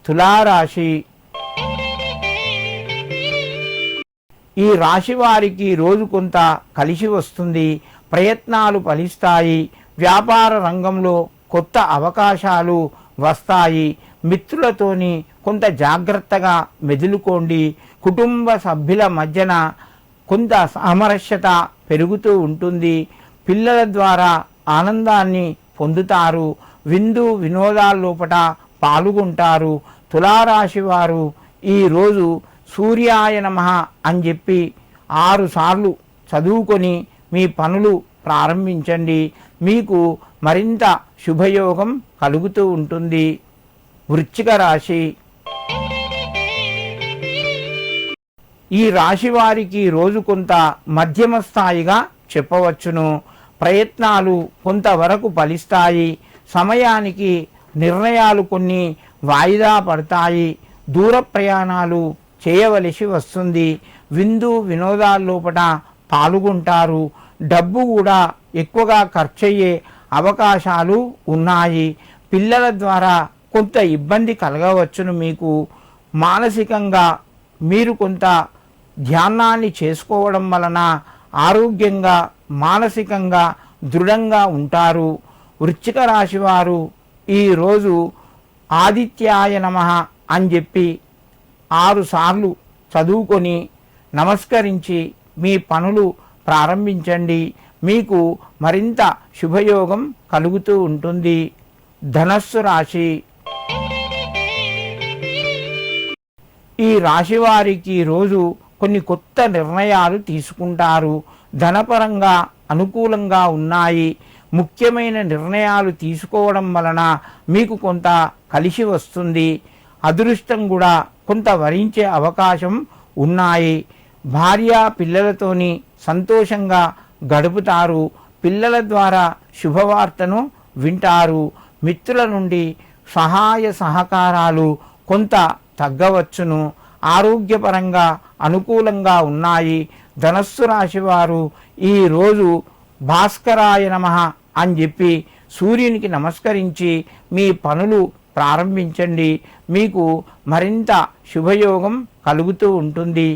తులారాశి. ఈ రాశి వారికి రోజు కొంత కలిసి వస్తుంది. ప్రయత్నాలు ఫలిస్తాయి. వ్యాపార రంగంలో కొత్త అవకాశాలు వస్తాయి. మిత్రులతోని కొంత జాగ్రత్తగా మెదులుకోండి. కుటుంబ సభ్యుల మధ్యన కొంత సామరస్యత పెరుగుతూ ఉంటుంది. పిల్లల ద్వారా ఆనందాన్ని పొందుతారు. విందు వినోదాల్లోపట పాల్గొంటారు. తులారాశి వారు ఈరోజు సూర్యాయ నమః అని చెప్పి 6 సార్లు చదువుకొని మీ పనులు ప్రారంభించండి. మీకు మరింత శుభయోగం కలుగుతూ ఉంటుంది. వృశ్చిక రాశి. ఈ రాశి వారికి రోజు కొంత మధ్యమ స్థాయిగా చెప్పవచ్చును. ప్రయత్నాలు కొంతవరకు ఫలిస్తాయి. సమయానికి నిర్ణయాలు కొన్ని వాయిదా పడతాయి. దూర ప్రయాణాలు చేయవలసి వస్తుంది. విందు వినోదాల్లోపట పాల్గొంటారు. డబ్బు కూడా ఎక్కువగా ఖర్చయ్యే అవకాశాలు ఉన్నాయి. పిల్లల ద్వారా కొంత ఇబ్బంది కలగవచ్చును. మీకు మానసికంగా మీరు కొంత ధ్యానాన్ని చేసుకోవడం వలన ఆరోగ్యంగా మానసికంగా దృఢంగా ఉంటారు. వృశ్చిక రాశి వారు ఈరోజు ఆదిత్యాయ నమః అని చెప్పి 6 సార్లు చదువుకొని నమస్కరించి మీ పనులు ప్రారంభించండి. మీకు మరింత శుభయోగం కలుగుతూ ఉంటుంది. ధనస్సు రాశి. ఈ రాశి వారికి రోజు కొన్ని కొత్త నిర్ణయాలు తీసుకుంటారు. ధనపరంగా అనుకూలంగా ఉన్నాయి. ముఖ్యమైన నిర్ణయాలు తీసుకోవడం వలన మీకు కొంత కలిసి వస్తుంది. అదృష్టం కూడా కొంత వరించే అవకాశం ఉన్నాయి. భార్య పిల్లలతోని సంతోషంగా గడుపుతారు. పిల్లల ద్వారా శుభవార్తను వింటారు. మిత్రుల నుండి సహాయ సహకారాలు కొంత తగ్గవచ్చును. ఆరోగ్యపరంగా అనుకూలంగా ఉన్నాయి. ధనస్సు రాశి వారు ఈరోజు భాస్కరాయ నమః అని చెప్పి సూర్యునికి నమస్కరించి మీ పనులు ప్రారంభించండి. మీకు మరింత శుభయోగం కలుగుతూ ఉంటుంది.